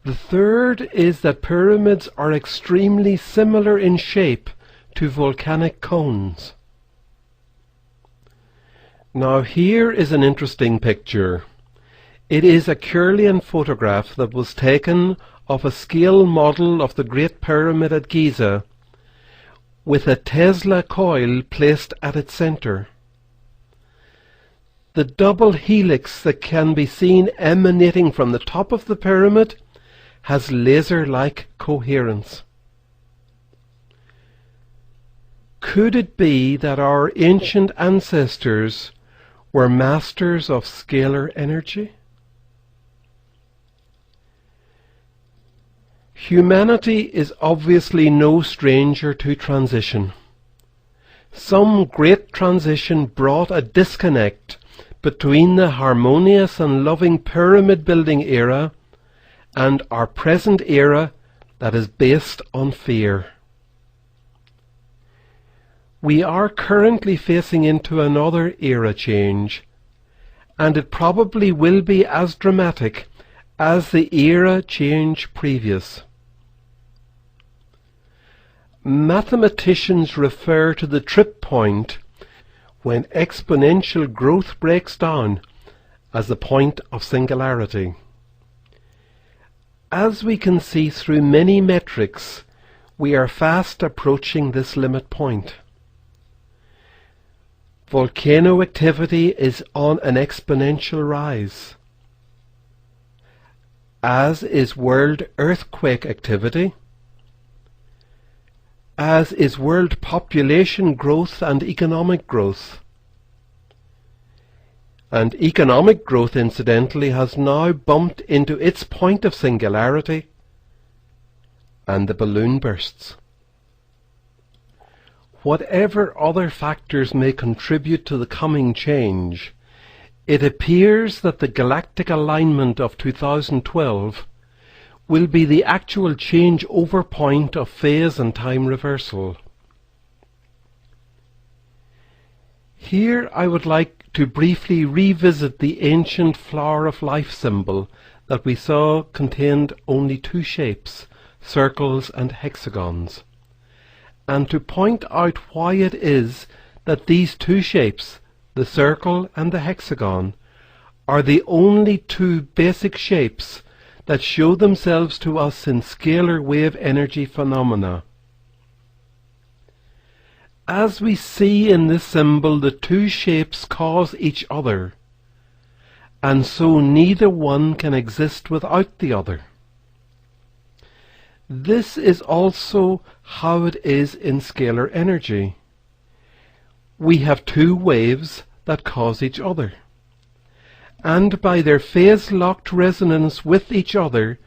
The third is that pyramids are extremely similar in shape to volcanic cones. Now here is an interesting picture. It is a Kirlian photograph that was taken of a scale model of the Great Pyramid at Giza, with a Tesla coil placed at its center. The double helix that can be seen emanating from the top of the pyramid has laser-like coherence. Could it be that our ancient ancestors were masters of scalar energy? Humanity is obviously no stranger to transition. Some great transition brought a disconnect between the harmonious and loving pyramid building era and our present era that is based on fear. We are currently facing into another era change, and it probably will be as dramatic as the era change previous. Mathematicians refer to the trip point when exponential growth breaks down as the point of singularity. As we can see through many metrics, we are fast approaching this limit point. Volcano activity is on an exponential rise, as is world earthquake activity, as is world population growth and economic growth. And economic growth, incidentally, has now bumped into its point of singularity, and the balloon bursts. Whatever other factors may contribute to the coming change, it appears that the galactic alignment of 2012 will be the actual change-over point of phase and time reversal. Here I would like to briefly revisit the ancient flower of life symbol that we saw contained only two shapes, circles and hexagons, and to point out why it is that these two shapes, the circle and the hexagon, are the only two basic shapes that show themselves to us in scalar wave energy phenomena. As we see in this symbol, the two shapes cause each other, and so neither one can exist without the other. This is also how it is in scalar energy. We have two waves that cause each other, and by their phase-locked resonance with each other,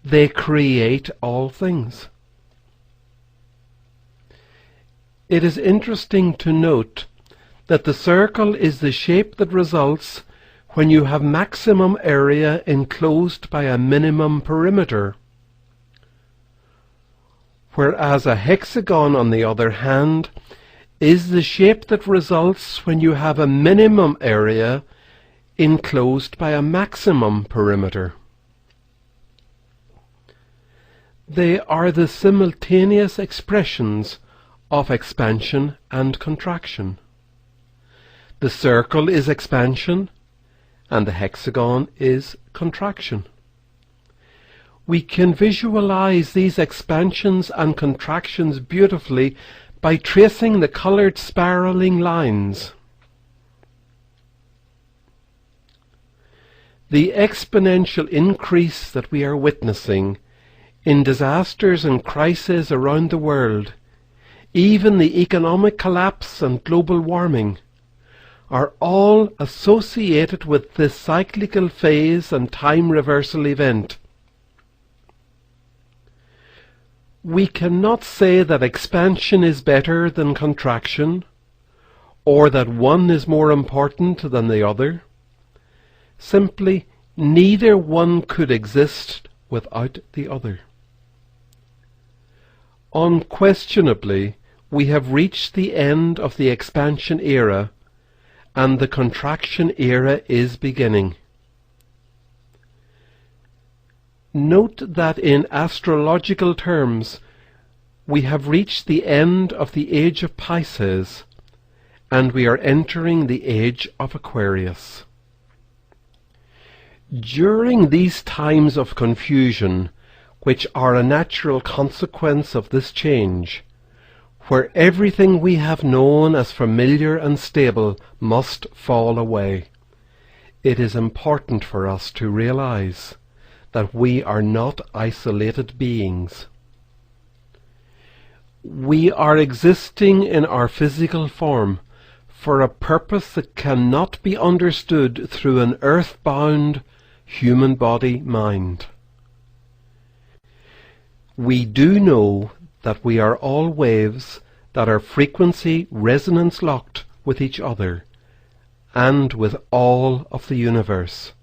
they create all things. It is interesting to note that the circle is the shape that results when you have maximum area enclosed by a minimum perimeter, whereas a hexagon, on the other hand, is the shape that results when you have a minimum area enclosed by a maximum perimeter. They are the simultaneous expressions of expansion and contraction. The circle is expansion and the hexagon is contraction. We can visualize these expansions and contractions beautifully by tracing the colored spiraling lines. The exponential increase that we are witnessing in disasters and crises around the world, even the economic collapse and global warming, are all associated with this cyclical phase and time reversal event. We cannot say that expansion is better than contraction, or that one is more important than the other. Simply, neither one could exist without the other. Unquestionably, we have reached the end of the expansion era, and the contraction era is beginning. Note that in astrological terms we have reached the end of the age of Pisces, and we are entering the age of Aquarius. During these times of confusion, which are a natural consequence of this change, where everything we have known as familiar and stable must fall away, it is important for us to realize that we are not isolated beings. We are existing in our physical form for a purpose that cannot be understood through an earth-bound human body-mind. We do know that we are all waves that are frequency resonance locked with each other and with all of the universe.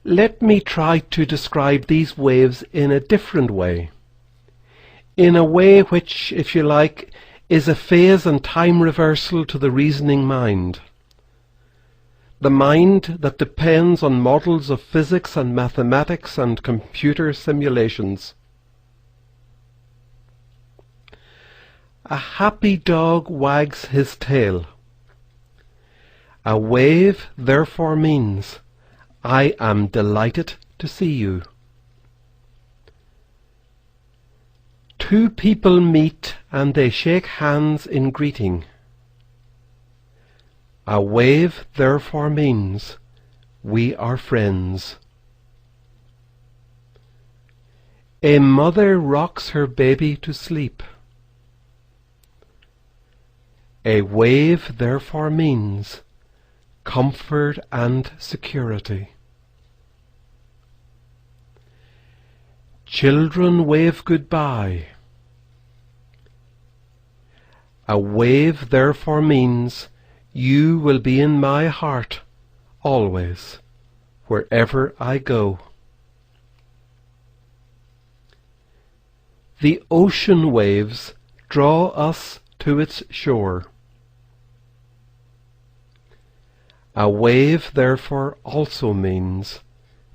Let me try to describe these waves in a different way, in a way which, if you like, is a phase and time reversal to the reasoning mind. The mind that depends on models of physics and mathematics and computer simulations. A happy dog wags his tail. A wave therefore means, I am delighted to see you. Two people meet and they shake hands in greeting. A wave therefore means, we are friends. A mother rocks her baby to sleep. A wave therefore means comfort and security. Children wave goodbye. A wave therefore means you will be in my heart always, wherever I go. The ocean waves draw us to its shore. A wave therefore also means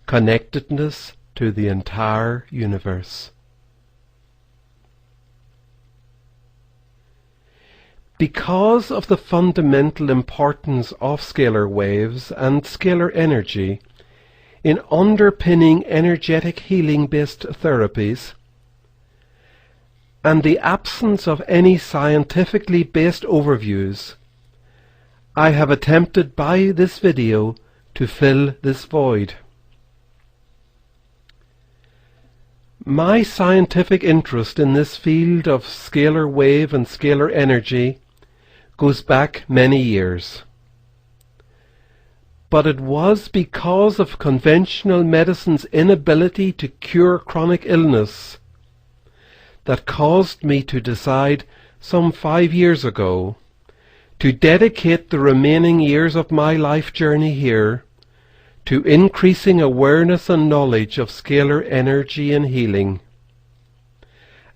connectedness to the entire universe. Because of the fundamental importance of scalar waves and scalar energy in underpinning energetic healing-based therapies, and the absence of any scientifically based overviews, I have attempted by this video to fill this void. My scientific interest in this field of scalar wave and scalar energy goes back many years. But it was because of conventional medicine's inability to cure chronic illness that caused me to decide some 5 years ago to dedicate the remaining years of my life journey here to increasing awareness and knowledge of scalar energy and healing,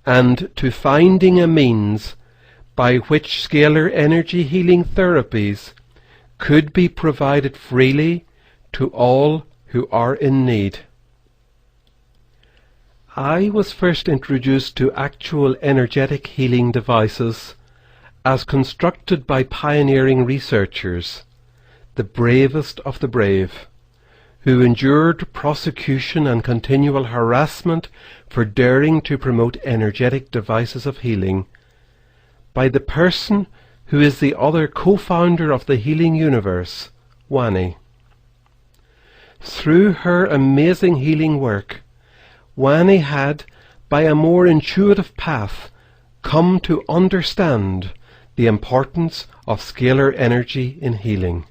and to finding a means by which scalar energy healing therapies could be provided freely to all who are in need. I was first introduced to actual energetic healing devices as constructed by pioneering researchers, the bravest of the brave, who endured prosecution and continual harassment for daring to promote energetic devices of healing, by the person who is the other co-founder of the Healing Universe, Wani. Through her amazing healing work, Wani had, by a more intuitive path, come to understand the importance of scalar energy in healing.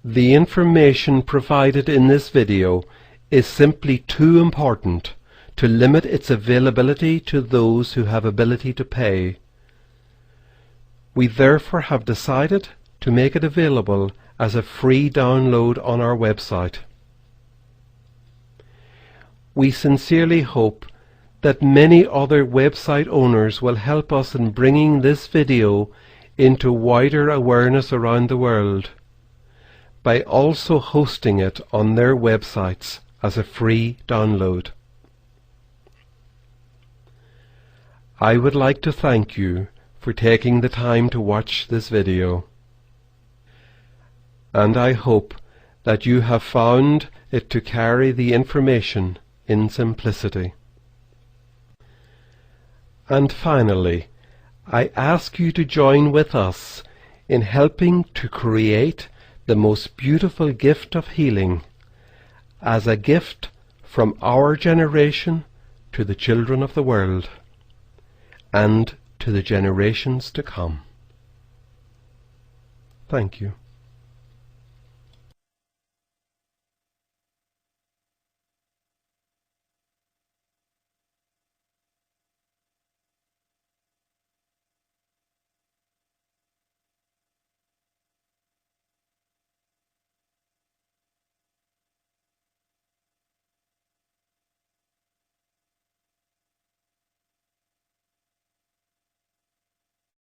The information provided in this video is simply too important to limit its availability to those who have ability to pay. We therefore have decided to make it available as a free download on our website. We sincerely hope that many other website owners will help us in bringing this video into wider awareness around the world, by also hosting it on their websites as a free download. I would like to thank you for taking the time to watch this video, and I hope that you have found it to carry the information in simplicity. And finally, I ask you to join with us in helping to create the most beautiful gift of healing as a gift from our generation to the children of the world and to the generations to come. Thank you.